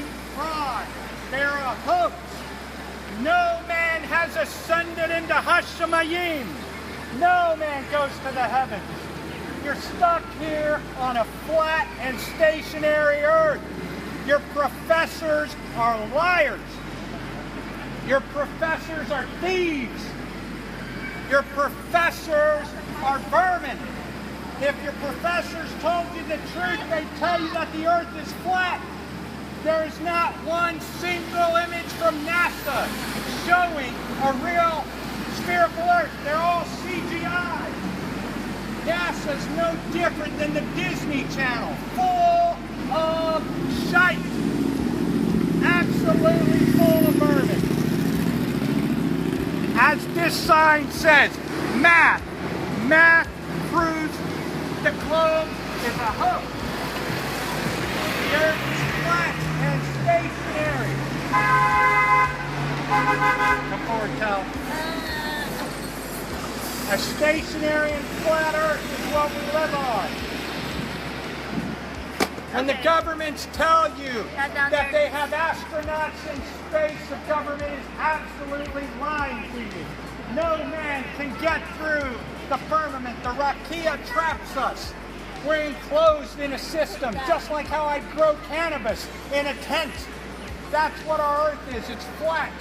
complete fraud. They're a hoax. No man has ascended into Hashemayim. No man goes to the heavens. You're stuck here on a flat and stationary earth. Your professors are liars. Your professors are thieves. Your professors are vermin. If your professors told you the truth, they'd tell you that the earth is flat. There is not one single image from NASA showing a real spherical earth. They're all CGI. NASA's no different than the Disney Channel, full of shite. Absolutely full of vermin. As this sign says, math. Math proves the globe is a hoax. The earth is flat and stationary. Come forward, Cal. A stationary and flat earth is what we live on. When the governments tell you that they have astronauts in space, the government is absolutely lying to you. No man can get through the firmament. The rakia traps us. We're enclosed in a system, just like how I grow cannabis in a tent. That's what our earth is. It's flat.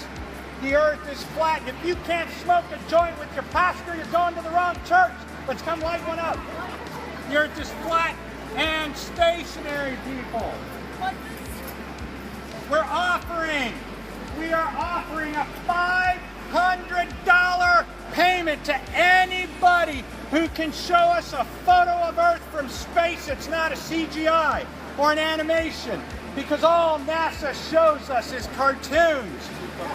The earth is flat. If you can't smoke a joint with your pastor, you're going to the wrong church. Let's come light one up. The earth is flat and stationary, people. We are offering a $500 payment to anybody who can show us a photo of Earth from space that's not a CGI or an animation, because all NASA shows us is cartoons.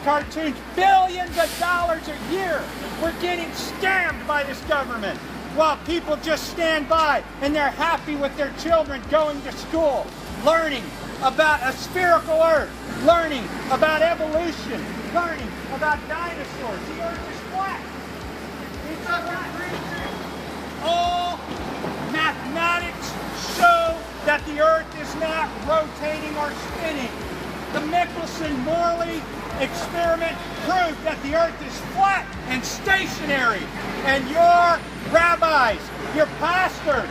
Cartoons, billions of dollars a year. We're getting scammed by this government, while people just stand by and they're happy with their children going to school, learning about a spherical Earth, learning about evolution, learning about dinosaurs. The Earth is flat. It's flat. All mathematics show that the Earth is not rotating or spinning. The Michelson-Morley experiment proved that the Earth is flat and stationary. And your rabbis, your pastors,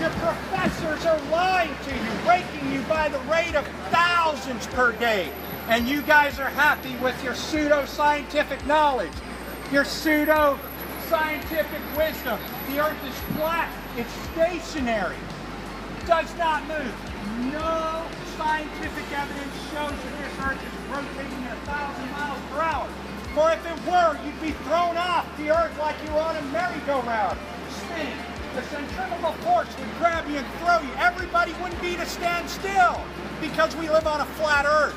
your professors are lying to you, raking you by the rate of thousands per day. And you guys are happy with your pseudo-scientific knowledge, your pseudo-scientific wisdom. The Earth is flat, it's stationary, does not move. No scientific evidence shows that this Earth is rotating at 1,000 miles per hour. For if it were, you'd be thrown off the Earth like you were on a merry-go-round, spinning. The centrifugal force would grab you and throw you. Everybody wouldn't be to stand still, because we live on a flat Earth.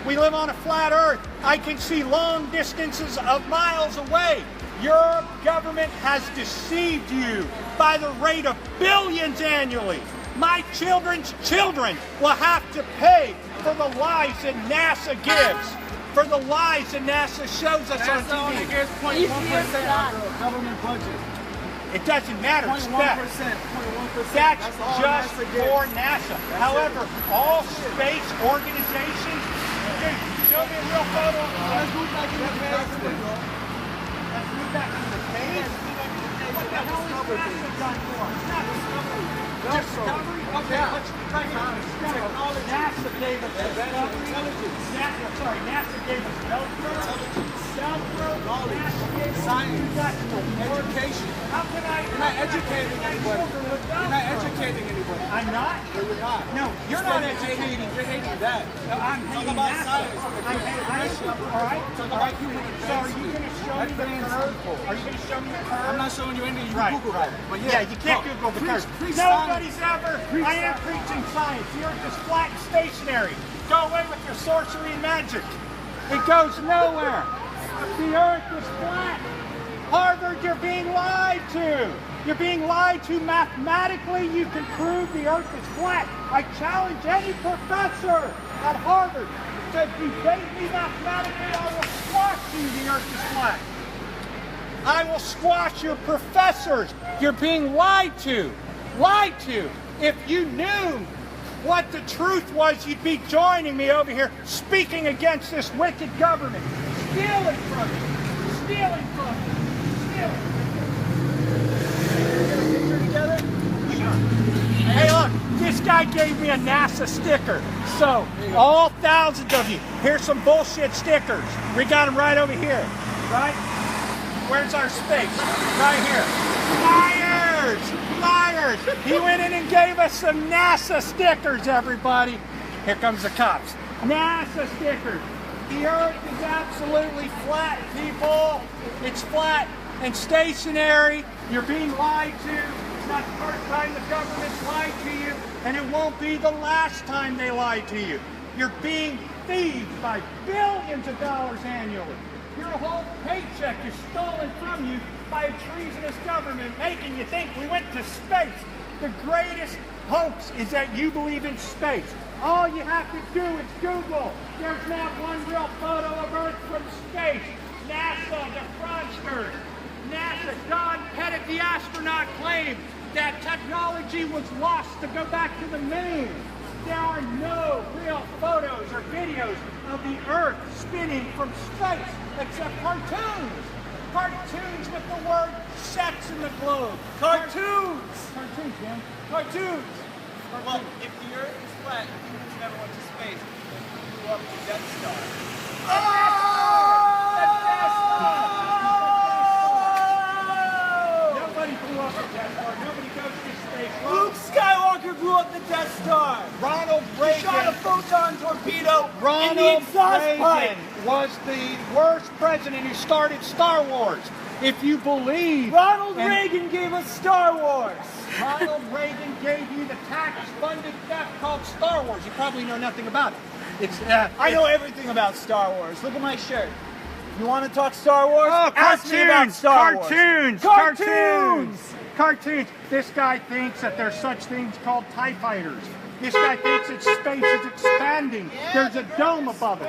We live on a flat Earth. I can see long distances of miles away. Your government has deceived you by the rate of billions annually. My children's children will have to pay for the lies that NASA gives, for the lies that NASA shows us on TV. Only gives 0.1% of the government budget. It doesn't matter. 0.1%. That's just for NASA. However, all space organizations, dude, show me a real photo. Let's move back to the page. Let's move back to the page. What the hell is NASA done for? Discovery? Okay, let's try to discovery. NASA gave us intelligence. NASA gave us Velcro. NASA gave us science, education. How can I? You're not educating anybody. You're not educating anybody. I'm not? No, you're not. No, you're not educating. You're hating that. No, I'm hating about NASA. science. All right? Talk about human So are you going to show me the curve? Are you going to show me the curve? I'm not showing you anything. You Right, Google right. that. But Yeah, you can't Google the curve. Nobody's ever. I am preaching science. The Earth is flat and stationary. Go away with your sorcery and magic. It goes nowhere. The Earth is flat. Harvard, you're being lied to. You're being lied to mathematically. You can prove the Earth is flat. I challenge any professor at Harvard to debate me mathematically. I will squash you. The Earth is flat. I will squash your professors. You're being lied to. Lied to. If you knew what the truth was, you'd be joining me over here speaking against this wicked government. Stealing from you. Stealing from you. Stealing. Get a picture together? Sure. Hey, look, this guy gave me a NASA sticker. So, all thousands of you, here's some bullshit stickers. We got them right over here. Right? Where's our space? Right here. Liars! Liars! He went in and gave us some NASA stickers, everybody. Here comes the cops. NASA stickers. The earth is absolutely flat, people. It's flat and stationary. You're being lied to. It's not the first time the government's lied to you, and it won't be the last time they lied to you. You're being thieved by billions of dollars annually. Your whole paycheck is stolen from you by a treasonous government, making you think we went to space. The greatest hoax is that you believe in space. All you have to do is Google. There's not one real photo of Earth from space. NASA, the fraudsters. NASA, Don Pettit, the astronaut, claimed that technology was lost to go back to the moon. There are no real photos or videos of the Earth spinning from space, except cartoons. Cartoons with the word sex in the globe. Cartoons! Cartoons, man. Cartoons! Well, if the Earth is flat, humans never went to space. They blew up the Death Star. Oh! The Death Star! Nobody blew up the Death Star. Nobody goes to space. Luke Skywalker blew up the Death Star. Ronald He Reagan. shot a photon torpedo in the Ronald exhaust Reagan pipe. was the worst president who started Star Wars. If you believe... Ronald Reagan gave us Star Wars. Ronald Reagan gave you the tax-funded theft called Star Wars. You probably know nothing about it. I know everything about Star Wars. Look at my shirt. You want to talk Star Wars? Oh, Ask me about Star Wars. Cartoons! Cartoons! This guy thinks that there's such things called TIE fighters. This guy thinks that space is expanding. There's a dome above it.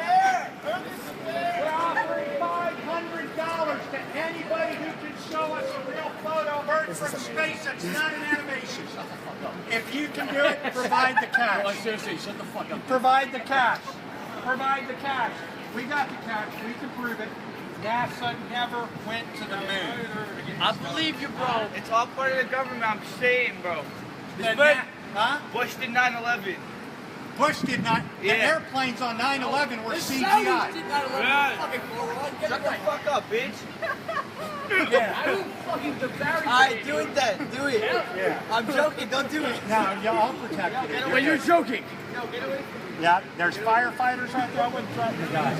We're offering $500 to anybody who can show us a real photo of Earth from space that's not an animation. If you can do it, provide the cash. Seriously, shut the fuck up. Provide the cash. Provide the cash. We got the cash. We can prove it. NASA never went to the moon. I believe you, bro. It's all part of the government. I'm saying, bro. Bush did 9/11. Bush did not. The Yeah. airplanes on 9/11 were CGI. Shut the fuck up, bitch. Alright, do it then. Do it. Yeah. I'm joking. Don't do it. No, I'll protect you. Well, you're joking. No, get away from me. Yeah, there's firefighters right there. I wouldn't threaten the guy.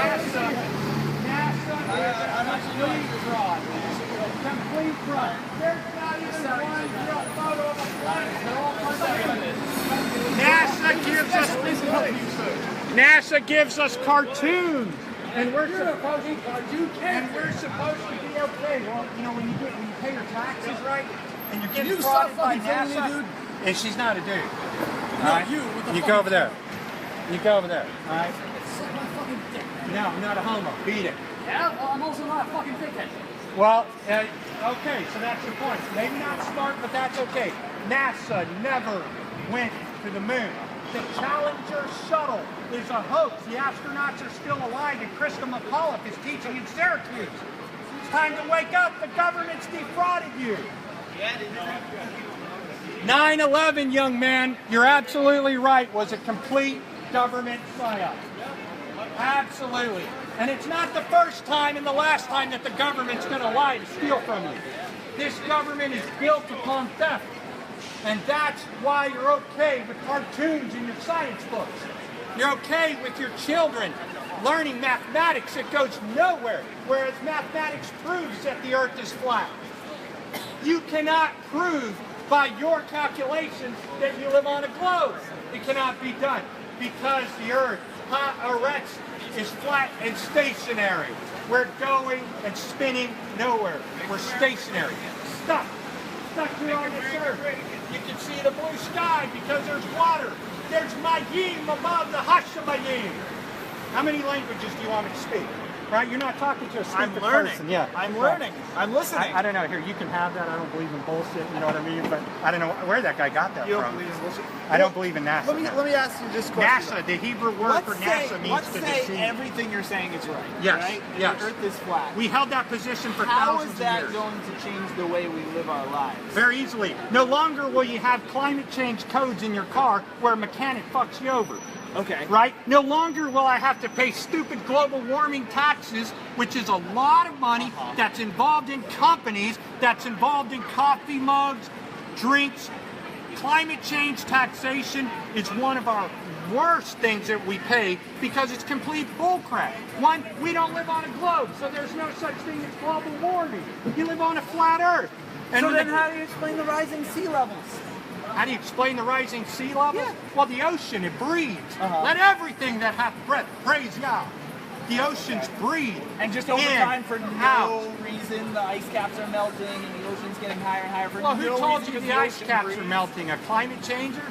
NASA is a complete fraud. Complete fraud. There's not even one real photo of a planet. They're all cartoons. NASA gives us cartoons, and we're supposed to be okay. Well, you know, when you pay your taxes right, and you get frauded by NASA, dude? and she's not a dude. No, Alright? you. What the You fuck go is over there. You go over there. All right. Suck my fucking dick. No, I'm not a homo. Beat it. Yeah? Well, I'm also not a fucking dickhead. Well, okay, so that's the point. Maybe not smart, but that's okay. NASA never went to the moon. The Challenger shuttle is a hoax. The astronauts are still alive, and Krista McAuliffe is teaching in Syracuse. It's time to wake up. The government's defrauded you. 9/11, young man, you're absolutely right, was a complete government psyop. Absolutely. And it's not the first time and the last time that the government's going to lie to steal from you. This government is built upon theft. And that's why you're okay with cartoons in your science books. You're okay with your children learning mathematics that goes nowhere, whereas mathematics proves that the earth is flat. You cannot prove by your calculations that you live on a globe. It cannot be done because the earth is flat and stationary. We're going and spinning nowhere. We're stationary. Stuck here on this earth. You can see the blue sky because there's water. There's Mayim above the Hashemayim. How many languages do you want me to speak? Right? You're not talking to a stupid I'm learning. person. Yeah. I'm learning. I'm listening. I don't know. Here, you can have that. I don't believe in bullshit. You know what I mean? But I don't know where that guy got that You don't from. believe in bullshit? I don't believe in NASA. Let me ask you this question. NASA, the Hebrew word for NASA means let's to say deceive. everything you're saying is right. Yes, Right? And yes. the Earth is flat. We held that position for How thousands is that of years. going to change the way we live our lives? Very easily. No longer will you have climate change codes in your car where a mechanic fucks you over. Okay. Right? No longer will I have to pay stupid global warming taxes, which is a lot of money that's involved in companies, that's involved in coffee mugs, drinks. Climate change taxation is one of our worst things that we pay because it's complete bullcrap. One, we don't live on a globe, so there's no such thing as global warming. You live on a flat Earth. And So then how do you explain the rising sea levels? how do you explain the rising sea levels? Yeah. Well, the ocean, it breathes. Let everything that hath breath praise Yah. The oceans breathe. And just over in, time, for no out. reason, the ice caps are melting and the ocean's getting higher and higher. For Well, no who told reason you because the ice ocean caps breathes. are melting? A climate changer?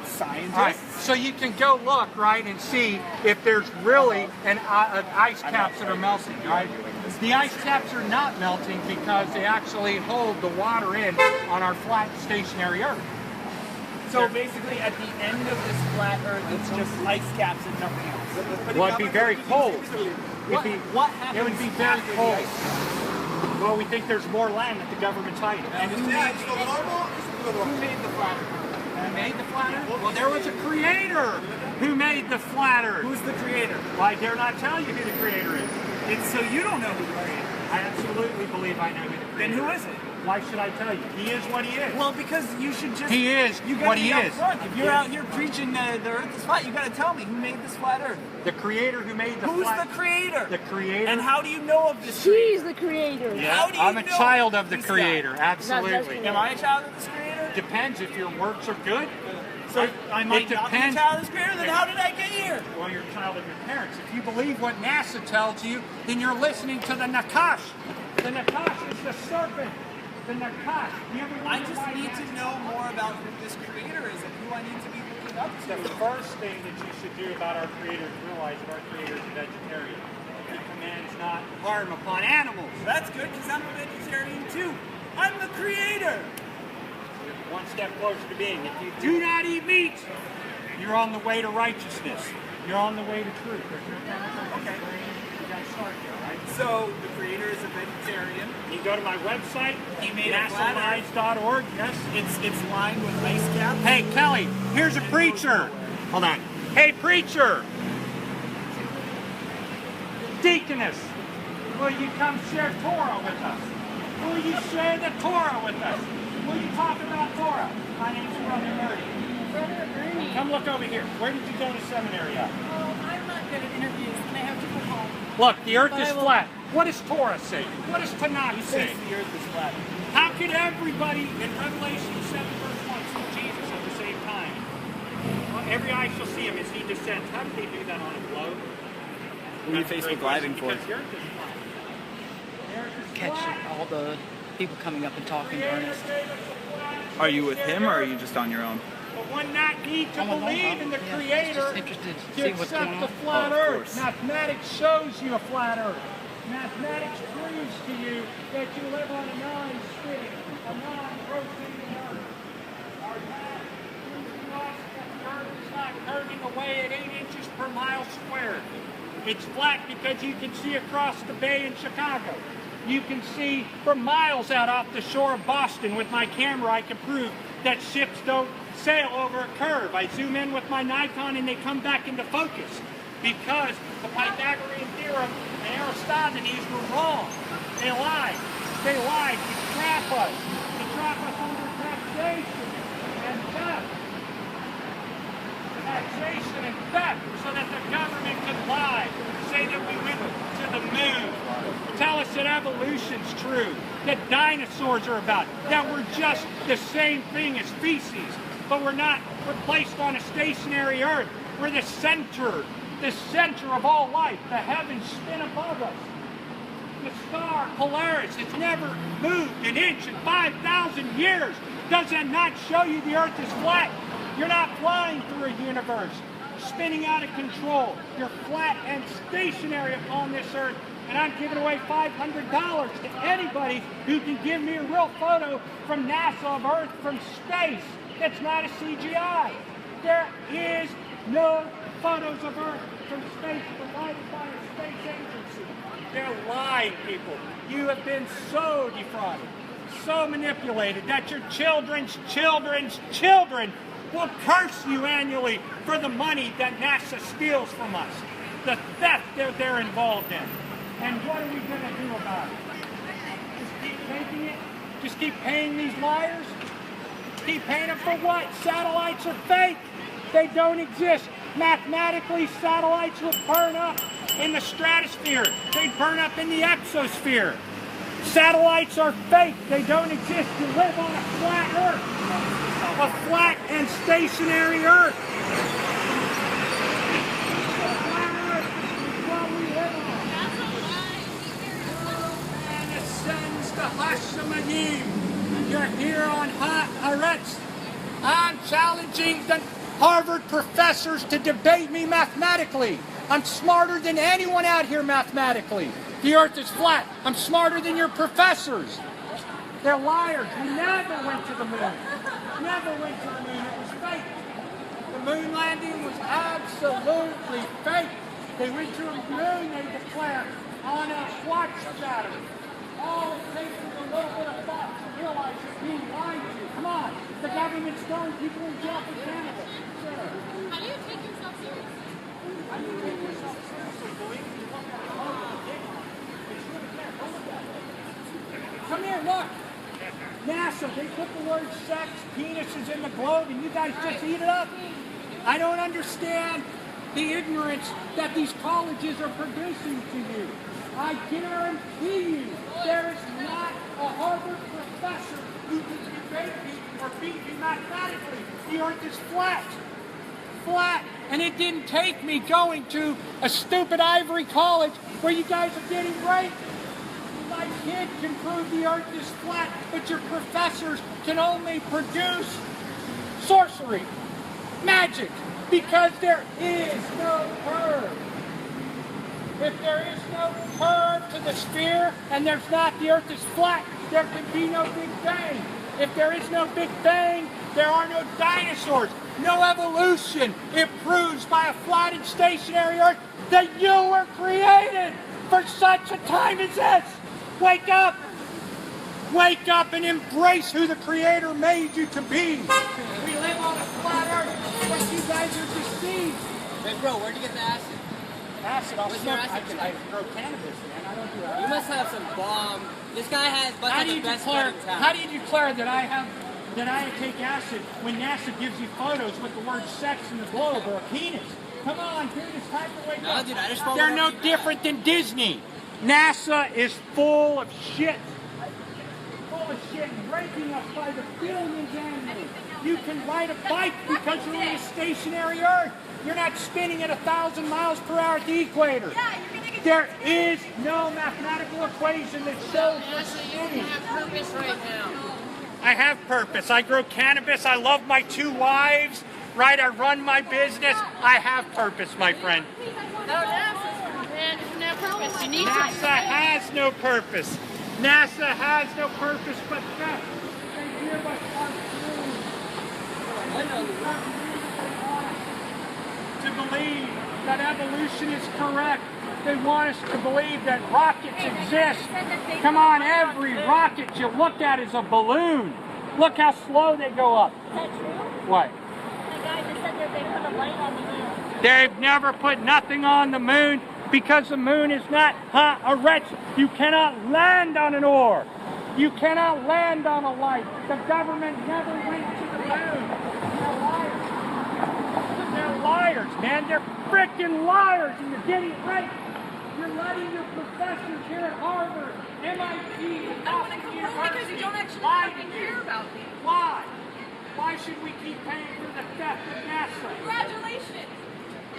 Scientists. All right, so you can go look, right, and see if there's really an ice caps that are melting, right? The ice caps are not melting because they actually hold the water in on our flat stationary Earth. So basically, at the end of this flat Earth, it's just ice caps and nothing else. Well, it'd be very cold. What happens? It would be very after the cold. ice? Well, we think there's more land that the government's hiding. And who made the flat Earth? Who made the flat Earth? Well, there was a creator who made the flat Earth. Who's the creator? Well, I dare not tell you who the creator is. It's so you don't know who the creator is. I absolutely believe I know who the Then creator who is it? Why should I tell you? He is what he is. Well, because you should just. He is You gotta what be he up is. front. If you're out here preaching the Earth is flat, you got to tell me who made this flat Earth. The creator who made the Who's flat the creator? The creator. And how do you know of this? She's the creator. Yeah, How do you I'm a know child of the this creator. guy? Absolutely. That's Am I a child of this creator? Depends if your works are good. So I might it not be a depends. child of this creator. Then how did I get here? Well, you're a child of your parents. If you believe what NASA tells you, then you're listening to the Nakash. The Nakash is the serpent. The Nakash. You ever I wonder just why need to NASA- know more about who this creator is and who I need to be looking up to. The first thing that you should do about our creator is realize that our creator is a vegetarian. He commands not harm upon animals. That's good because I'm a vegetarian too. I'm the creator. You're one step closer to being. If you do not eat meat, you're on the way to righteousness. You're on the way to truth. There's no chemical Okay. You got to start there, right? So the creator is a vegetarian. You go to my website, He made a flat earth. NASALives.org. Yes. It's lined with ice caps. Hey, Kelly, here's a preacher. Hold on. Hey, preacher. Deaconess, will you come share Torah with us? Will you share the Torah with us? Will you talk about Torah? My name's Brother Ernie. Brother Ernie. Come look over here. Where did you go to seminary at? Oh, I'm not good at interviews, and I have to go home. Look, the earth But is I will- flat. What does Torah say? What does Tanakh He say? says the earth is flat. How could everybody in Revelation 7 verse 1 see Jesus at the same time? Well, every eye shall see him as he descends. How did they do that on a globe? Who are you That's a Facebook great Living question, for? because the earth is flat. The earth is Catch flat. all the people coming up and talking to Creator Ernest. gave us a flat Are you with earth. him or are you just on your own? But one not need to I'm alone, believe in the yeah, Creator just interested to to see what's accept going the on. flat Oh, of earth. course. Mathematics shows you a flat earth. Mathematics proves to you that you live on a non-spinning, a non-rotating earth. Our math proves to us that the earth is not curving away at 8 inches per mile squared. It's flat because you can see across the bay in Chicago. You can see for miles out off the shore of Boston. With my camera, I can prove that ships don't sail over a curve. I zoom in with my Nikon and they come back into focus because the Pythagorean theorem and Aristophanes were wrong. They lied. They lied to trap us. To trap us under taxation and theft. Taxation and theft so that the government could lie. Say that we went to the moon. Tell us that evolution's true. That dinosaurs are about. That we're just the same thing as feces. But we're not. We're placed on a stationary earth. We're the center of all life. The heavens spin above us. The star Polaris has never moved an inch in 5,000 years. Does that not show you the earth is flat? You're not flying through a universe. spinning out of control. You're flat and stationary upon this earth. And I'm giving away $500 to anybody who can give me a real photo from NASA of Earth from space. It's not a CGI. There is no photos of Earth from space provided by a space agency. They're lying, people. You have been so defrauded, so manipulated that your children's children will curse you annually for the money that NASA steals from us. The theft that they're involved in. And what are we going to do about it? Just keep taking it? Just keep paying these liars? Keep paying them for what? Satellites are fake. They don't exist. Mathematically, satellites would burn up in the stratosphere. They'd burn up in the exosphere. Satellites are fake. They don't exist. You live on a flat Earth. A flat and stationary Earth. You're here on Haaretz. I'm challenging the Harvard professors to debate me mathematically. I'm smarter than anyone out here mathematically. The earth is flat. I'm smarter than your professors. They're liars. We never went to the moon. Never went to the moon. It was fake. The moon landing was absolutely fake. They went to the moon, they declared, on a watch pattern. All it takes is a little bit of thought to realize you're being lied to. Come on. The government's throwing people in jail for cannabis. Sure. How do you take yourself seriously? How do you take yourself seriously? Believe me, look at it. It's really there. Don't look at it. Come here, look. NASA, they put the word sex, penises in the globe, and you guys just eat it up. I don't understand the ignorance that these colleges are producing to you. I guarantee you, there is not a Harvard professor who can debate me or beat me mathematically. The earth is flat. Flat. And it didn't take me going to a stupid ivory college where you guys are getting raped. My kid can prove the earth is flat, but your professors can only produce sorcery, magic, because there is no curve. If there is no curve to the sphere and there's not, the earth is flat, there can be no Big Bang. If there is no Big Bang, there are no dinosaurs, no evolution. It proves by a flat and stationary earth that you were created for such a time as this. Wake up! Wake up and embrace who the Creator made you to be. We live on a flat earth, but you guys are deceived. Hey bro, where'd you get the acid? Acid, I'll What's smoke. your acid I grow cannabis, man. I don't do acid. You must have some bomb. This guy has How like do the you best declare? bud in town. How do you declare that I take acid when NASA gives you photos with the word sex in the globe or a penis? Come on, dude, it's time to wake up. Dude, I just spoke They're with no you. different than Disney. NASA is full of shit. Full of shit, breaking us by the billions annually. You can ride a bike because you're in a stationary Earth. You're not spinning at 1,000 miles per hour at the equator. There is no mathematical equation that shows you're spinning. Purpose right now. I have purpose. I grow cannabis. I love my 2 wives. Right? I run my business. I have purpose, my friend. Purpose. You need NASA has no purpose. NASA has no purpose but theft. They give us our to believe that evolution is correct. They want us to believe that rockets exist. Come on, every rocket you look at is a balloon. Look how slow they go up. Is that true? What? The guy just said that they put a light on the moon. They've never put nothing on the moon because the moon is not a wretch. You cannot land on an ore. You cannot land on a light. The government never went to the moon. They're liars. They're liars, man. They're freaking liars, and you're getting raped. You're letting your professors here at Harvard, MIT, I want to complain because you don't actually fucking care about me. Why? Why should we keep paying for the theft of NASA? Congratulations.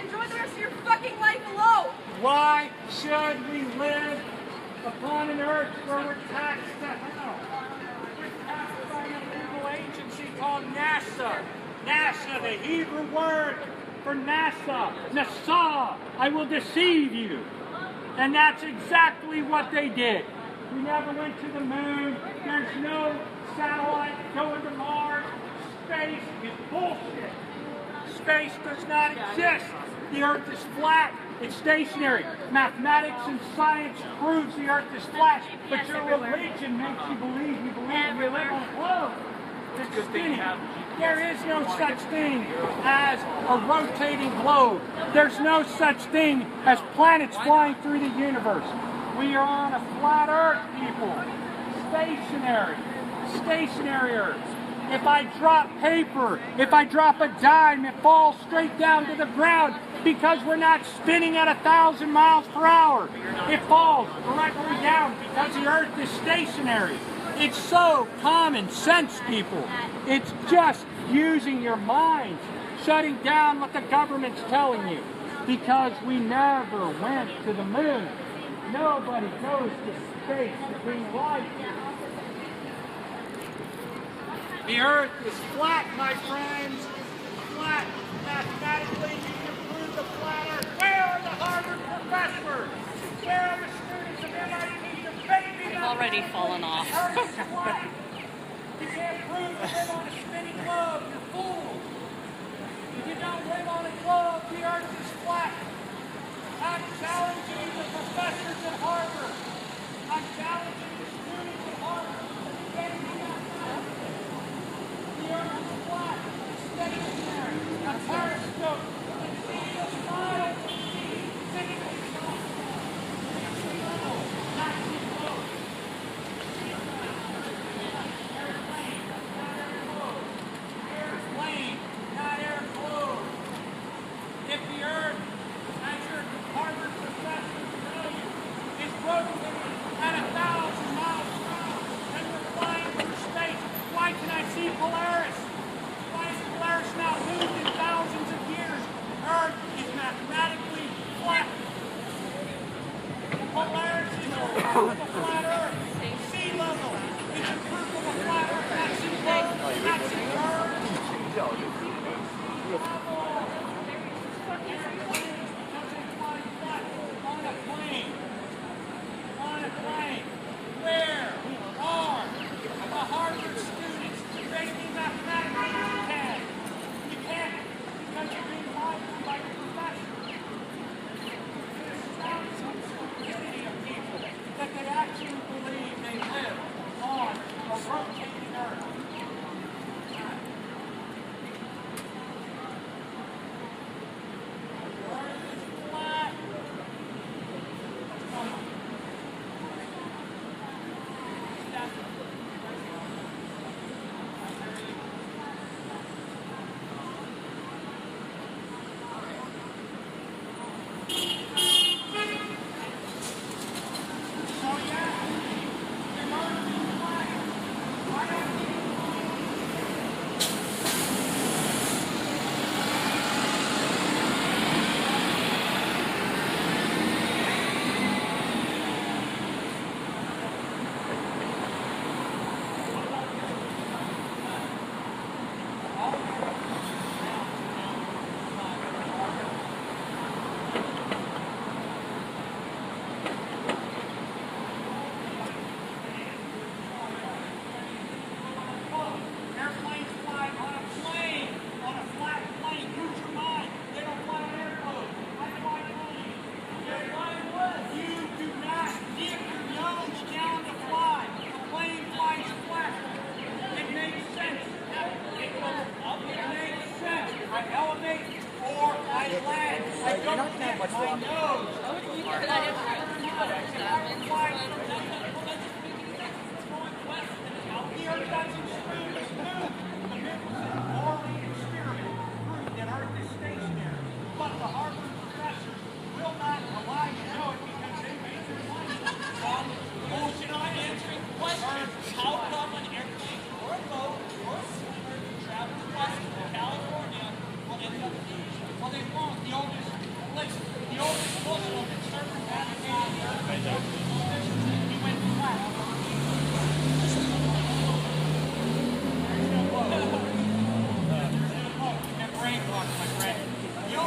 Enjoy the rest of your fucking life alone. Why should we live upon an earth where we're taxed to hell? We're taxed by an illegal agency called NASA. NASA, the Hebrew word for NASA. NASA, I will deceive you. And that's exactly what they did. We never went to the moon. There's no satellite going to Mars. Space is bullshit. Space does not exist. The Earth is flat. It's stationary. Mathematics and science proves the Earth is flat. But your religion makes you believe you live on a globe. It's spinning. There is no such thing as a rotating globe. There's no such thing as planets flying through the universe. We are on a flat Earth, people. Stationary. Stationary Earth. If I drop paper, if I drop a dime, it falls straight down to the ground because we're not spinning at 1,000 miles per hour. It falls directly down because the Earth is stationary. It's so common sense, people. It's just using your minds, shutting down what the government's telling you. Because we never went to the moon. Nobody goes to space to bring life. The Earth is flat, my friends. Flat. Mathematically, you can prove the flat Earth. Where are the Harvard professors? Where are the students of MIT debating? They've already fallen off. The Earth is flat. You can't prove you live on a spinning globe. You're fools. You don't live on a globe. The Earth is flat. I'm challenging the professors at Harvard. I'm challenging the students at Harvard. The Earth is flat. It's stationary. A periscope. It's the smile. Airplane, not airplane. If the Earth, as your Harvard professors tell you, is rotating at 1,000 miles per hour and we're flying through space, why can I see Polaris? Why is Polaris not moved in thousands of years? Earth is mathematically flat. Polaris is a proof of a flat Earth. Sea level is a proof of a flat Earth. Not sea level, not sea curve. On a plane. Where are the Harvard students making mathematics you can? You can't because you're being lied to by your professor. There's some stupidity of people that they actually believe they live on a rotating Earth. The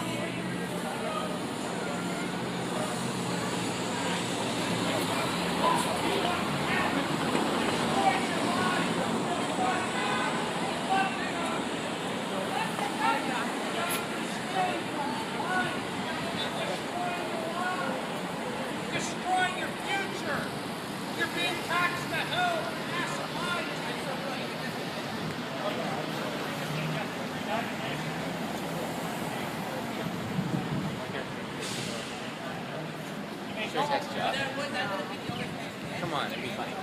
Come on, it'd be funny.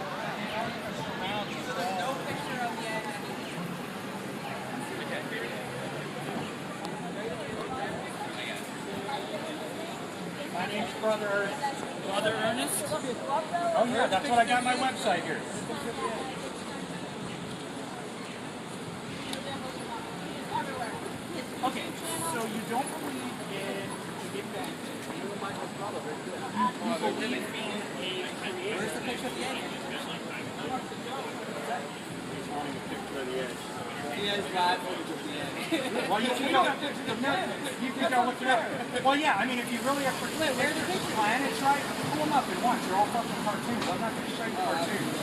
My name's Brother Ernest. Brother Ernest? Oh yeah, that's what I got on my website here. Okay, so you don't believe in Big Bang. You believe in a creator. Where's the picture of the egg? He has live footage of the egg. Well, you can go look it up. Well, yeah, I mean, if you really are for where's the picture? Planets, right? Pull them up at once. They're all fucking cartoons. I'm not going to show you cartoons.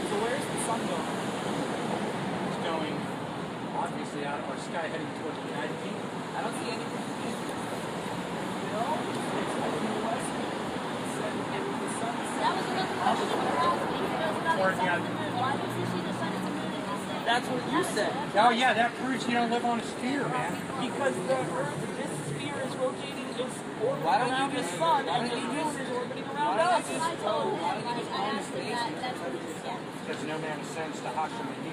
So where's the sun going? It's going, obviously, out of our sky, heading towards the United Kingdom. I don't see anything. That was another question I was asking. He knows about the sun and the moon. Why does he see the sun and the moon and just say That's what you said. Oh, yeah, that proves you don't live on a sphere, man. Because the Earth, this sphere is rotating, is orbiting around the sun, and the moon is orbiting around us. That's what I told him. Like, I asked him that. That's what he said. Because no man ascends to Hashemini.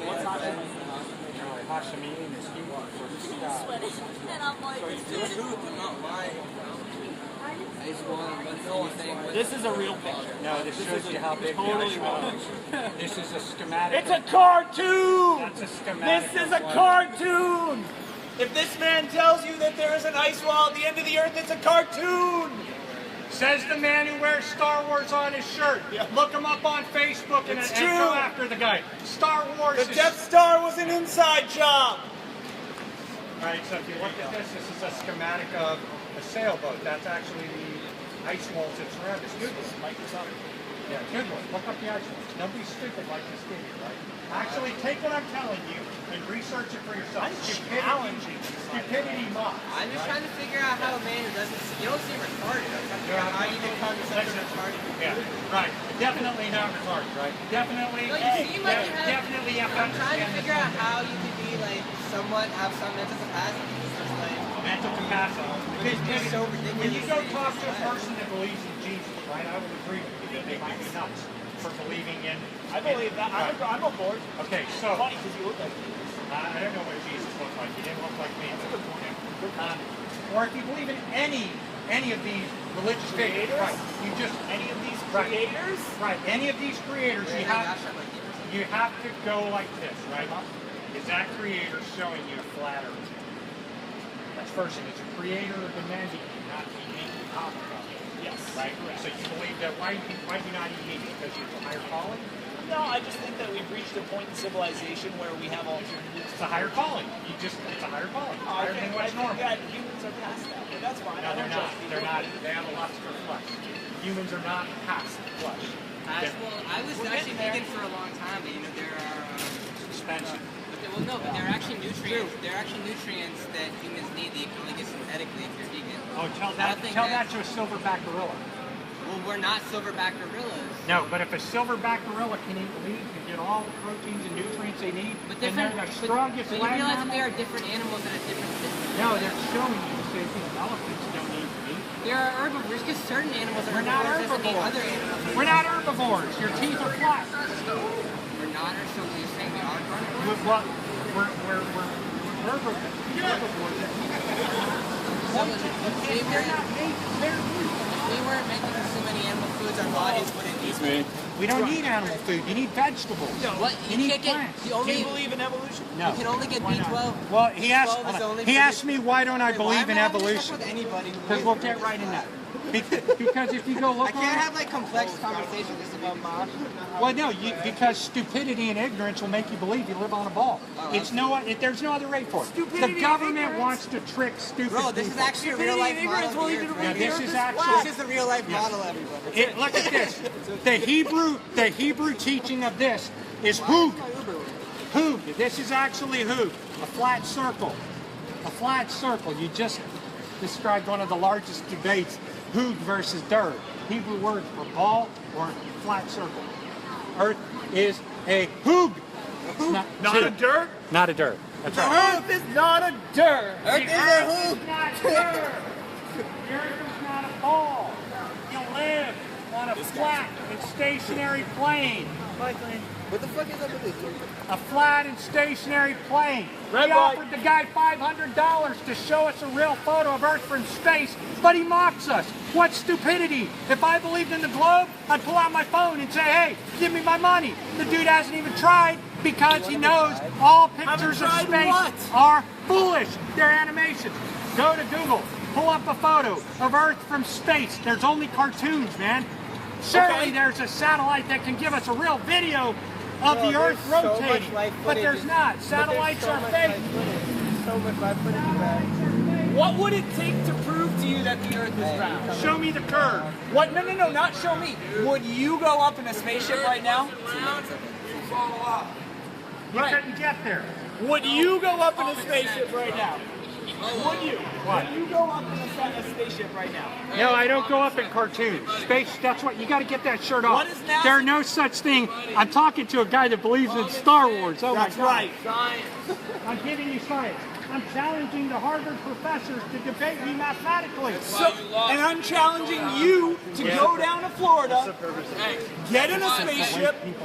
What's happening? Hashemini is Hebrew for the sky. Sweating. And I'm like, It's true, but not mine. This is a real picture. No, this shows you how big totally the wrong. ice is. This is a schematic. It's a cartoon! That's a schematic. This is a cartoon! If this man tells you that there is an ice wall at the end of the earth, it's a cartoon! Says the man who wears Star Wars on his shirt. Look him up on Facebook and It's and true. go after the guy. Star Wars The is... Death Star was an inside job! Alright, so if you look at this is a schematic of a sailboat. That's actually the ice walls that surround us. Google it. Microsoft. Yeah, good one. Look up the ice walls. Nobody's stupid like this kid here, right? Actually, take what I'm telling you and research it for yourself. I'm challenging you. Stupidity mocks. I'm just trying to figure out how a man who doesn't see, you don't seem retarded. I'm trying to figure out how you become such a retarded. Yeah, right. Definitely not retarded, right? Definitely. No, you seem like you have. Definitely have to I'm trying to understand figure this out how you can be like somewhat have some mental capacity. It's just like mental capacity. it's just so ridiculous. When you go talk to a person that believes in Jesus, right, I would agree with you that they might be nuts for believing in. I believe that. I'm on board. Okay, so Funny because you look like me. I don't know what Jesus looked like. He didn't look like me. Or if you believe in any of these religious figures, right? You just Any of these Right. creators? right. Any of these creators, you have to go like this, right? Is that creator showing you a flat earth? That's first thing. It's a creator demanding you not to eat meat and copper from it. Yes. Right? So you believe that why do you not eat meat? Because you have a higher calling? No, I just think that we've reached a point in civilization where we have alternatives. It's a higher calling. It's a higher calling. It's higher than what's normal. Yeah, humans are past that, but that's fine. No, they're not. They're not. They have a luster flesh. Humans are not past flesh. Well, I was actually thinking for a long time that there are. Suspension. But there are actually nutrients. There are actually nutrients that humans need that you can only get synthetically if you're vegan. Oh, tell I don't think that to a silverback gorilla. Well, we're not silverback gorillas. No, but if a silverback gorilla can eat meat and get all the proteins and nutrients they need, But and they're different. the strongest But you land realize that mammal. there are different animals that have different systems. No, they're showing you the same thing. Elephants don't need meat. There are herbivores because certain animals are We're not herbivores that need herbivores. other animals. We're not herbivores. Your teeth are flat. We're not, or so you're saying we are carnivores? We're herbivores. If we weren't making so many animal foods, our bodies wouldn't need them. We don't need animal food. You need vegetables. What? You You need can't get. plants. You Do only. you believe in evolution? No. You can only get Why not? B12. Well, he asked. B12 is only He for asked the- me why don't I Wait, believe why in am I having this evolution? with anybody? Because we'll get right in that. Because if you go look I can't around- have like complex conversations just about mom. Well, no, because stupidity and ignorance will make you believe you live on a ball. There's no other rate for it. Stupidity The and government ignorance? wants to trick stupid Bro, this is people. actually a real life model. Here. Yeah, this is actually. This is the real life model, everybody. Look at this. The Hebrew teaching of this is hoog. Hoog. This is actually hoog. A flat circle. A flat circle. You just described one of the largest debates, hoog versus dirt. Hebrew word for ball or flat circle. Earth is a hoog. Not a dirt? Not a dirt. That's The right. earth is not a dirt. Earth is a hoop. It's not dirt. The earth is not a ball. You live on a flat and stationary plane. What the fuck is up with this? A flat and stationary plane. Red We light. offered the guy $500 to show us a real photo of Earth from space, but he mocks us. What stupidity. If I believed in the globe, I'd pull out my phone and say, hey, give me my money. The dude hasn't even tried because he knows all pictures of tried space what? are foolish. They're animations. Go to Google, pull up a photo of Earth from space. There's only cartoons, man. Surely Okay. there's a satellite that can give us a real video of the Earth rotating, but there's not. Satellites are fake. So much live footage of that. What would it take to prove to you that the earth is round? Show me the curve. What? No, not show me. Would you go up in a spaceship right now? You couldn't get there. Would you go up in a spaceship right now? Would you? What? Would you go up in a spaceship right now? No, I don't go up in cartoons. Space, that's what, you got to get that shirt off. What is NASA? There are no such thing. I'm talking to a guy that believes in Star Wars. Oh That's my God. right. I'm giving you science. I'm challenging the Harvard professors to debate me mathematically. So, and I'm challenging you to go down to Florida, get in a spaceship. Let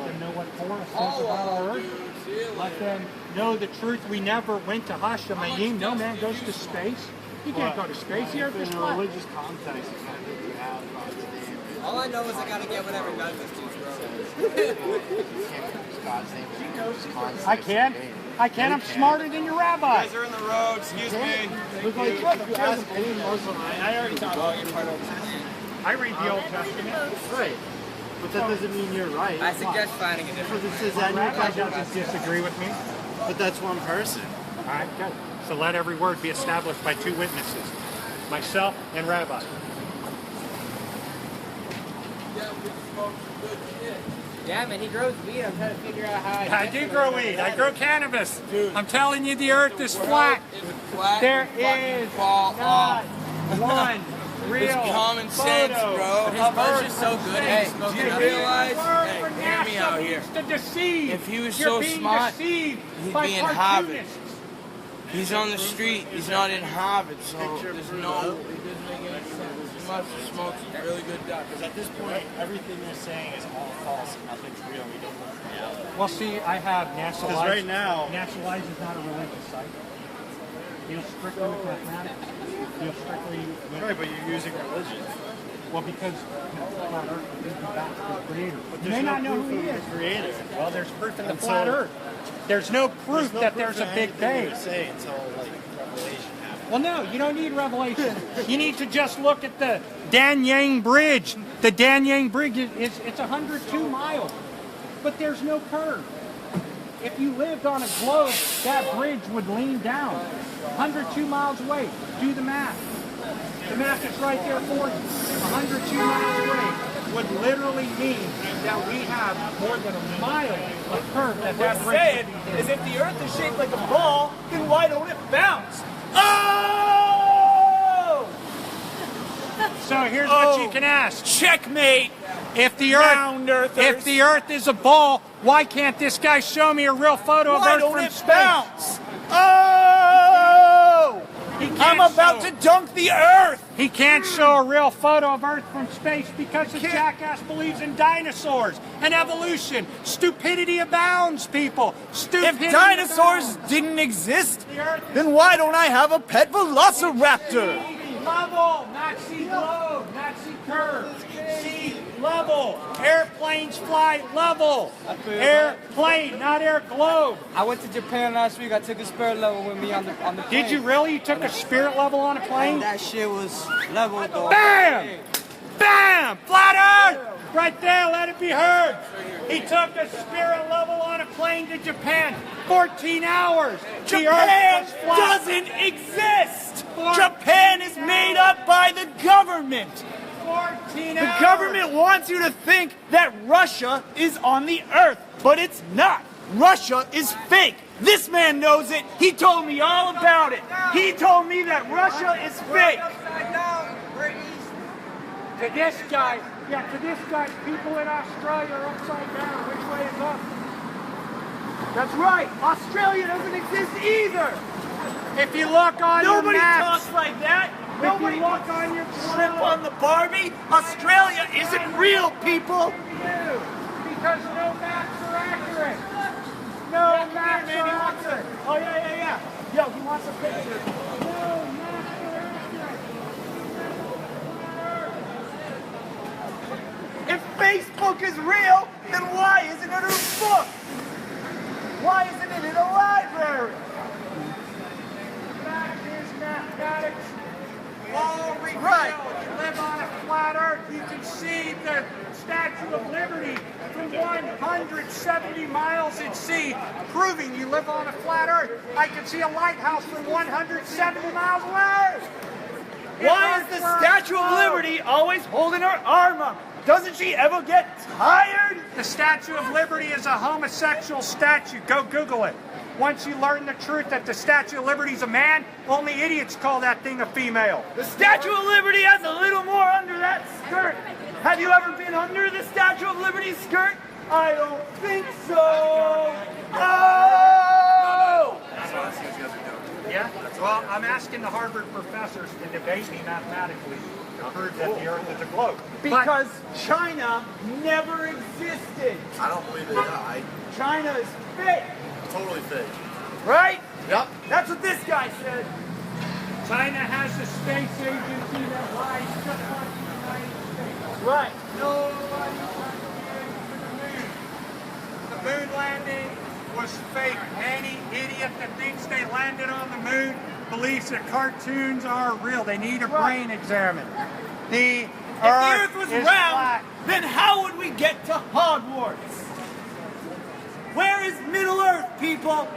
them know what Torah says about our Earth. Let them know the truth. We never went to Hashemayim. No man goes to space. You can't go to space. The Earth is flat. Religious context, it's not that you have God's name. All I know is I gotta get whatever God says to, bro. You can't use God's name. Context. I can. I can. I'm smarter than your rabbi. are in the road. Excuse me. Look like if you ask any Muslim, I already talked about your part of the I read the Old Testament. right. But that doesn't mean you're right. I suggest finding a different. For this is that Rabbi doesn't disagree with me. but that's one person. All right, good. So let every word be established by two witnesses, myself and Rabbi. Yeah, man, he grows weed. I'm trying to figure out how. I do grow weed. I grow cannabis. I'm telling you, the Earth is flat. There is not one real common sense, photo bro. of His budget's Earth so from good. space. Do you You're realize? being Hey, hear me out here. To deceive. If he was You're so being smart, deceived he'd by be in Harvard. cartoonists. He's on the street. He's not in Harvard, so there's no. It doesn't make any sense. He must have smoked some really good duck. Because at this point, everything they're saying is all false and nothing's real. We don't know reality. Well, see, I have NASA Because Lives. right now- NASA Lives is not a religious site. Deals strictly with mathematics. Deals strictly with... Right, but you're using religion. Well, because flat Earth is the back to the Creator. But You may there's not no know proof who of he the is. creator. Well, there's proof in the And flat so- Earth. There's no proof no that proof there's a of Big anything Bang. they say until like Revelation happens. Well, no, you don't need revelation. You need to just look at the Danyang Bridge. The Danyang Bridge it's 102 miles, but there's no curve. If you lived on a globe, that bridge would lean down. 102 miles away. Do the math. The math is right there for you. 102 miles away would literally mean that we have more than a mile of curve that What bridge I'm saying would be in. is if the earth is shaped like a ball, then why don't it bounce? Oh! So here's what you can ask. Checkmate! If the Round Earth, earthers. if the Earth is a ball, why can't this guy show me a real photo Why of Earth don't from it space? bounce? Oh! He can't I'm about show- to dunk the earth! He can't show a real photo of Earth from space because the jackass believes in dinosaurs and evolution. Stupidity abounds, people. If Stupidity dinosaurs abounds. didn't exist, The Earth is then why don't I have a pet velociraptor? level, not sea globe, not sea curve. Sea level. Airplanes fly level. Airplane, not air globe. I went to Japan last week. I took a spirit level with me on the plane. Did you really? You took a spirit level on a plane? That shit was level though. Bam! Bam! Flat Earth! Right there, let it be heard. He took a spirit level on a plane to Japan. 14 hours. The Japan Earth was flat. doesn't exist! Japan is made up by the government! 14 The hours. government wants you to think that Russia is on the earth, but it's not. Russia is fake. This man knows it. He told me all about it. He told me that Russia is fake. To this guy, people in Australia are upside down. Which way is up? That's right. Australia doesn't exist either. If you look on Nobody your maps, talks like that. if Nobody you look puts on your shrimp on the Barbie. Australia isn't real, people. because no maps are accurate. No maps are accurate. Oh, yeah. Yo, he wants a picture. No maps are accurate. If Facebook is real, then why isn't it a book? Why isn't it in a library? That is mathematics. All revealed. Right. You live on a flat earth, you can see the Statue of Liberty from 170 miles at sea, proving you live on a flat earth. I can see a lighthouse from 170 miles away. Why is the Statue of Liberty always holding her arm up? Doesn't she ever get tired? The Statue of Liberty is a homosexual statue. Go Google it. Once you learn the truth that the Statue of Liberty is a man, only idiots call that thing a female. The Statue of Liberty has a little more under that skirt. Have you ever been under the Statue of Liberty's skirt? I don't think so. Oh! Yeah? Well, I'm asking the Harvard professors to debate me mathematically to prove that the Earth is a globe. Because China never existed. I don't believe they died. China is fake, Totally fake. right? Yep. That's what this guy said. China has a space agency that lies just like the United States. Right. Nobody wants to the moon. The moon landing was fake. Any idiot that thinks they landed on the moon believes that cartoons are real. They need a brain examined. The If the Earth was is round, flat. then how would we get to Hogwarts? Where is Middle Earth, people?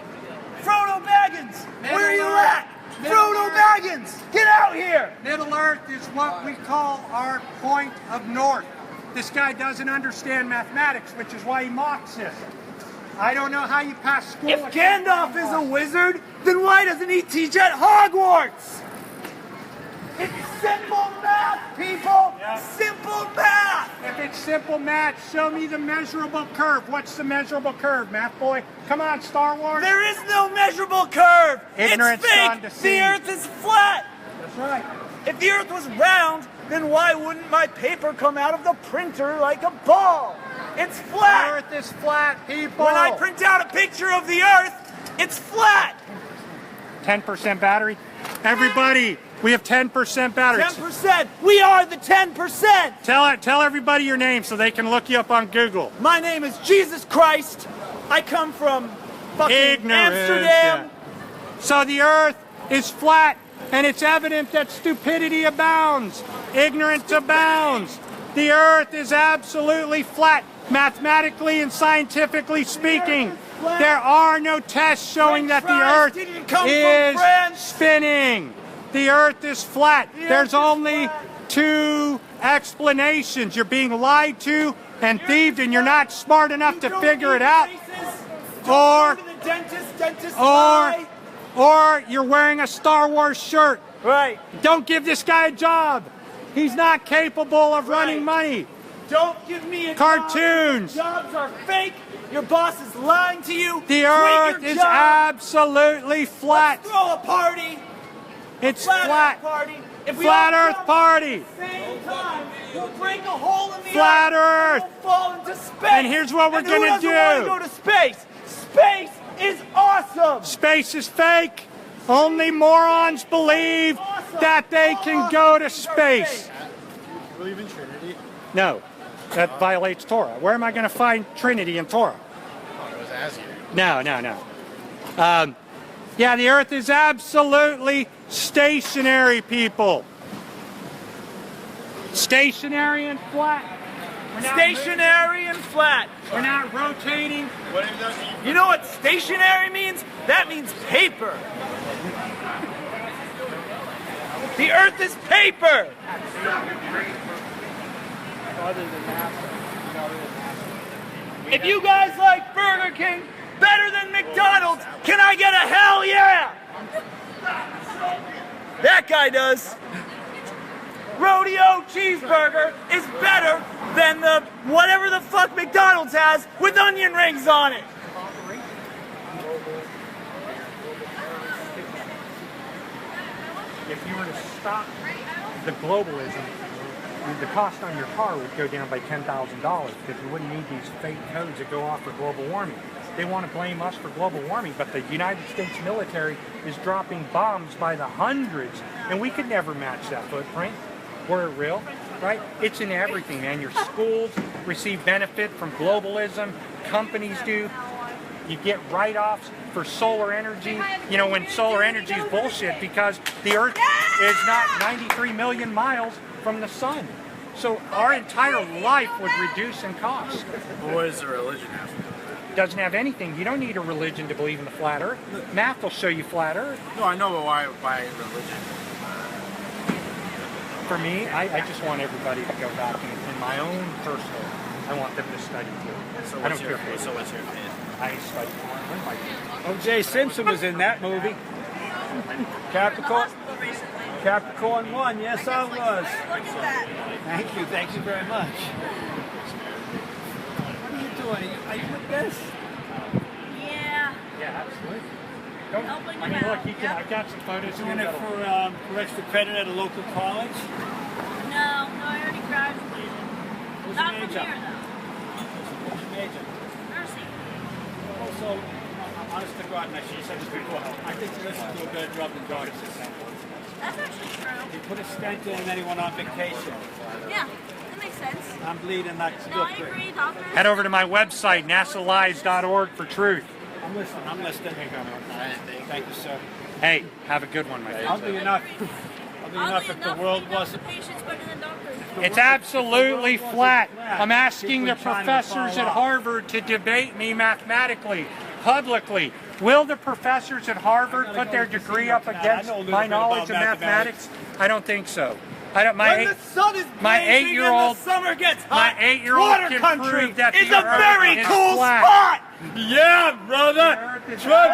Frodo Baggins, where are you at? Frodo Baggins, get out here! Middle Earth is what we call our point of north. This guy doesn't understand mathematics, which is why he mocks us. I don't know how you pass school. If Gandalf is a wizard, then why doesn't he teach at Hogwarts? It's simple math, people! Yeah. Simple math! If it's simple math, show me the measurable curve. What's the measurable curve, math boy? Come on, Star Wars. There is no measurable curve! Ignorance It's gone fake! to The seed. Earth is flat! That's right. If the Earth was round, then why wouldn't my paper come out of the printer like a ball? It's The flat! Earth is flat, people. When I print out a picture of the Earth, it's flat! 10% battery. Everybody, we have 10% battery. 10%! We are the 10%! Tell everybody your name so they can look you up on Google. My name is Jesus Christ. I come from fucking Ignorance. Amsterdam. Yeah. So the Earth is flat, and it's evident that stupidity abounds. Ignorance abounds. The Earth is absolutely flat, mathematically and scientifically speaking. There are no tests showing that the Earth didn't come from is France. spinning. The Earth is flat. There's only two explanations. You're being lied to and thieved, and you're not smart enough to figure it out. Or, or you're wearing a Star Wars shirt. Right. Don't give this guy a job. He's not capable of running money. Don't give me a Cartoons. job. Jobs are fake. Your boss is lying to you. The Quit Earth your is job. absolutely flat. Let's throw a party. It's Flat flat. Earth party. If we Flat all Earth jump party. At the same time, we'll break a hole in the Flat earth. Earth. We'll fall into space. And here's what we're And who gonna doesn't do. want to go to space? Space is awesome. Space is fake. Only morons believe that they can go to space. You believe in Trinity? No, that violates Torah. Where am I going to find Trinity in Torah? Oh, it was asking. No. Yeah, the Earth is absolutely stationary, people. Stationary and flat. We're not Stationary and flat. We're not rotating. What does that mean? You know what stationary means? That means paper. The Earth is paper. If you guys like Burger King better than McDonald's, can I get a hell yeah? That guy does. rodeo cheeseburger is better than the whatever the fuck McDonald's has with onion rings on it. If you were to stop the globalism, the cost on your car would go down by $10,000 because you wouldn't need these fake codes that go off for global warming. They want to blame us for global warming, but the United States military is dropping bombs by the hundreds, and we could never match that footprint. Were it real, right? It's in everything, man. Your schools receive benefit from globalism. Companies do. You get write-offs for solar energy. You know, when solar energy is bullshit because the Earth is not 93 million miles from the sun. So our entire life would reduce in cost. What does the religion have to do with it? Doesn't have anything. You don't need a religion to believe in the flat Earth. Math will show you flat Earth. No, I know, but why religion? For me, I just want everybody to go back and in my own personal, I want them to study too. So I don't what's your care faith? So what's your faith? I study. O.J. Simpson was in that movie. Capricorn 1, yes I was. Look at that. Thank you very much. What are you doing? Are you with this? Yeah. Yeah, absolutely. Helping I mean, them look, out. you can, I've got some photos. Doing it for extra credit at a local college? No, I already graduated. What's Not your from major? here, though. What's your major? Nursing. Also, honest to God, now she said this before, I think this is do a better job than George. That's actually true. He put a stent in and then he went on vacation. Yeah, that makes sense. I'm bleeding, that's No, I good. agree, doctor. Head over to my website, nasalies.org for truth. I'm listening. Thank you, sir. Hey, have a good one, my friend. Oddly enough, if the world wasn't... Patients better than doctors. It's absolutely flat. I'm asking the professors at Harvard to debate me mathematically, publicly. Will the professors at Harvard put their degree up against my knowledge of mathematics? I don't think so. When the sun is blazing and the summer gets hot, my 8-year-old water can country prove that is the a very Earth is cool flat. spot. Yeah, brother. Trump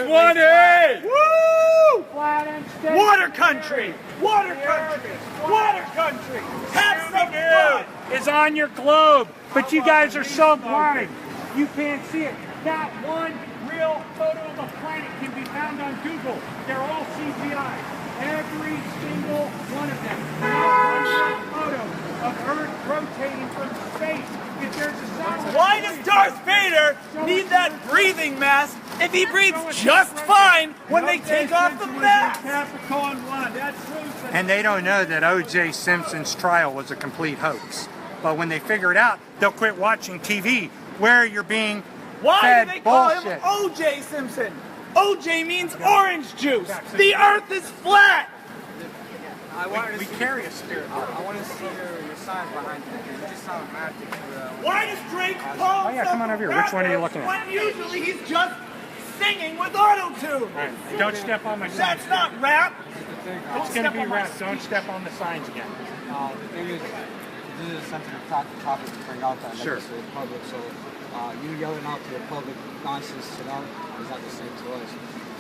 2020. Woo! Flat and steady. Water country. Water country. Water country. Have some fun. Is on your globe, but you guys are so blind. You can't see it. Not one real photo of the planet can be found on Google. They're all CGI. Every single one of them. Not one photo of Earth rotating from space. If there's a satellite. Why does Darth Vader need that breathing mask if he breathes just fine when they take off the mask? Capricorn 1. And they don't know that O.J. Simpson's trial was a complete hoax. But when they figure it out, they'll quit watching TV where you're being Why fed do they call bullshit. him O.J. Simpson? O.J. means orange juice. The earth is flat. We carry a spirit. I want to see your signs behind you. You just sound mad. Why does Drake call Oh yeah, come on over here. Which one are you looking at? when usually he's just singing with auto-tune? Right. Don't step on my signs. That's not rap. It's going to be rap. Don't step on the signs again. The thing is, this is a sensitive topic to bring out that Sure. to the public. So you yelling out to the public nonsense to them is not the same to us.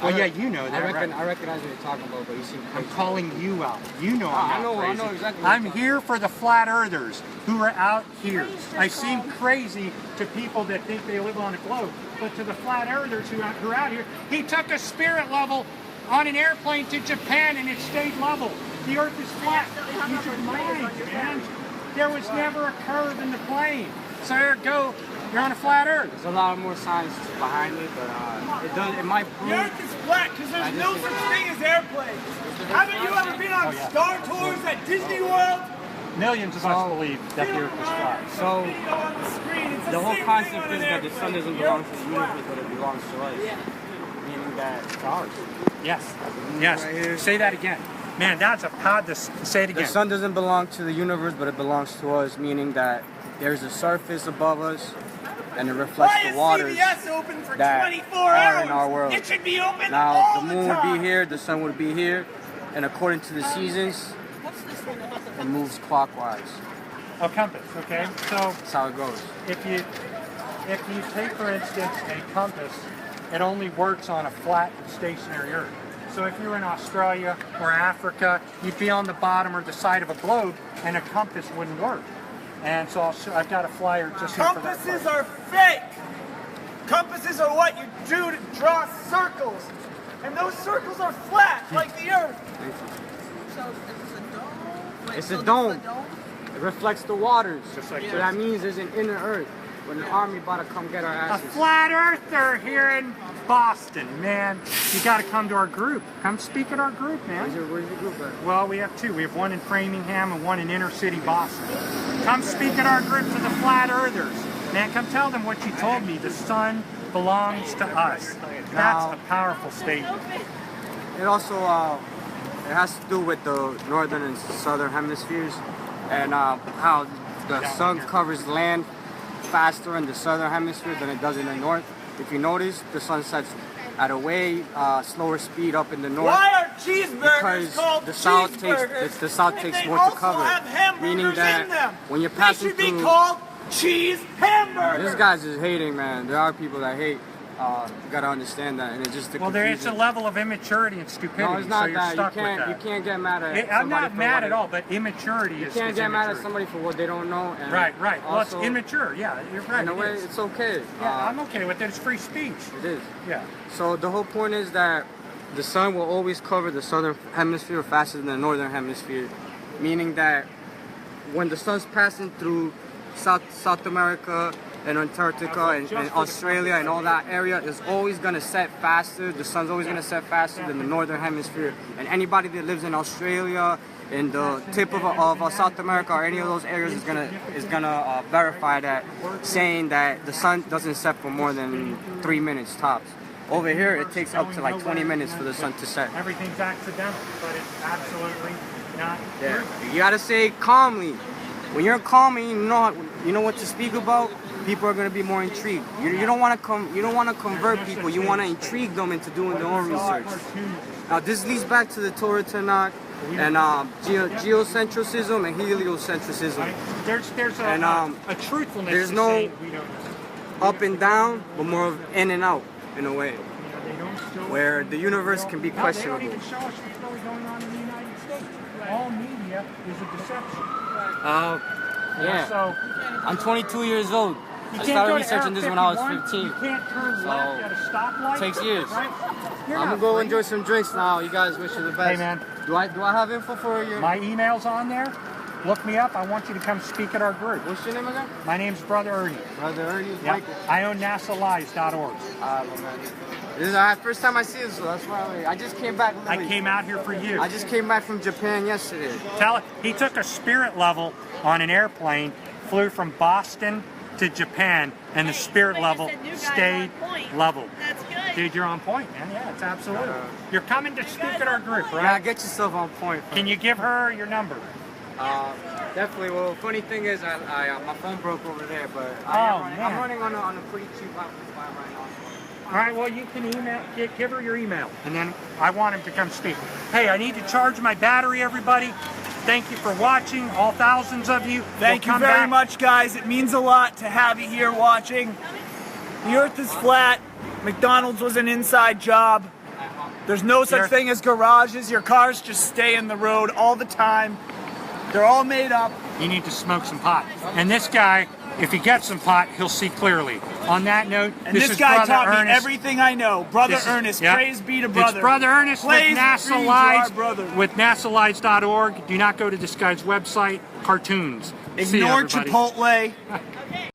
Well, yeah, you know that. I recognize what you're talking about, but you seem crazy. I'm calling you out. You know I'm not crazy. I know exactly what I'm you're here for the flat earthers who are out here. I seem crazy to people that think they live on a globe, but to the flat earthers who are out here, he took a spirit level on an airplane to Japan and it stayed level. The earth is flat. Use your mind, man. There was never a curve in the plane. So there you go. You're on a flat earth. There's a lot more science behind it, but it might prove. The earth is flat because there's no such thing as airplanes. Haven't you ever been on Star Tours at Disney World? Millions of us believe that the earth is flat. So the whole concept is that the sun doesn't belong to the universe, but it belongs to us. Meaning that it's ours. Yes. Yes. Say that again. Man, that's a pod to say it again. The sun doesn't belong to the universe, but it belongs to us, meaning that there's a surface above us, and it reflects the waters open for that 24 are hours? in our world. It should be open Now, all the moon time. would be here, the sun would be here, and according to the seasons, it moves clockwise. A compass, okay? So That's how it goes. if you take, for instance, a compass, it only works on a flat and stationary earth. So if you were in Australia or Africa, you'd be on the bottom or the side of a globe, and a compass wouldn't work. And so I've got a flyer just here for that. Compasses are fake. Compasses are what you do to draw circles, and those circles are flat, like the Earth. So it's a dome? Wait, It's so a dome. this is a dome? It reflects the waters. Just like So that means there's an inner earth. When the army about to come get our A asses. flat earther here in Boston, man. You got to come to our group. Come speak at our group, man. Where's your group at? Well, we have two. We have one in Framingham and one in inner city Boston. Come speak at our group to the flat earthers. Man, come tell them what you told me. The sun belongs to us. That's a powerful statement. It also it has to do with the northern and southern hemispheres, and how the sun covers land faster in the southern hemisphere than it does in the north. If you notice, the sun sets at a way slower speed up in the north. Why are cheeseburgers Because called the south cheeseburgers? the south if takes they more to also cover, have hamburgers meaning in that them? when you're They passing should be through, called cheese hamburgers. this guy's just hating, man. There are people that hate. You gotta understand that, and it's just the Well, it's a confusion. level of immaturity and stupidity. No, it's not so you're that. stuck You can't. with You that. can't get mad at. I'm somebody not for mad what at all, but immaturity You is can't is get mad at immaturity. somebody for what they don't know. And Right. Well, it's also, immature. Yeah, you're right. in a it way, is. it's okay. Yeah, I'm okay with it. It's free speech. It is. Yeah. So the whole point is that the sun will always cover the southern hemisphere faster than the northern hemisphere, meaning that when the sun's passing through South America and Antarctica and Australia and all that area, is always going to set faster. The sun's always going to set faster than the northern hemisphere. And anybody that lives in Australia, in the tip of South America or any of those areas is gonna verify that, saying that the sun doesn't set for more than 3 minutes tops. Over here, it takes up to like 20 minutes for the sun to set. Everything's accidental, but it's absolutely not. Yeah, you gotta say calmly. When you're calm and you know what to speak about, people are gonna be more intrigued. You don't want to convert people. You want to intrigue them into doing their own research. Now this leads back to the Torah Tanakh and geocentrism and heliocentrism. There's And, a truthfulness. there's to no saying we don't know. up and down, but more of in and out in a way, where the universe can be No, they questionable. don't even show us what's really going on in the United States. All media is a deception. Yeah. So I'm 22 years old. you I can't started go to researching this when I was 51. 15. You can't turn left at a stoplight. It takes years. Right? You're I'm not gonna go free. enjoy some drinks now. You guys wish you the best. Hey, man. Do I have info for you? My email's on there. Look me up. I want you to come speak at our group. What's your name again? My name's Brother Ernest. Brother Ernest. Yep. Michael. I own NASALies.org. This is the first time I see this, so that's why I just came back. I came out here for you. I just came back from Japan yesterday. Tell it. He took a spirit level on an airplane, flew from Boston to Japan, and the spirit level stayed level. That's good. Dude, you're on point, man. Yeah, it's absolutely. You're coming to speak at our group, Yeah, right? get yourself on point. Can you give her your number? Definitely. Well, funny thing is, my phone broke over there, but man. I'm running on a pretty cheap Wi-Fi right now. All right, well, you can give her your email, and then I want him to come speak. Hey, I need to charge my battery, everybody. Thank you for watching, all thousands of you. Thank you very much, guys. It means a lot to have you here watching. The earth is flat. McDonald's was an inside job. There's no such thing as garages. Your cars just stay in the road all the time. They're all made up. You need to smoke some pot. And this guy, if he gets some pot, he'll see clearly. On that note, And this this is guy Brother taught Ernest. me everything I know. Brother This is- Ernest, yep. praise be to brother. It's Brother Ernest Praise with NASA be to Lives, our brother. with NASALives.org. Do not go to this guy's website. Cartoons. See ya, Ignore everybody. Chipotle. Okay.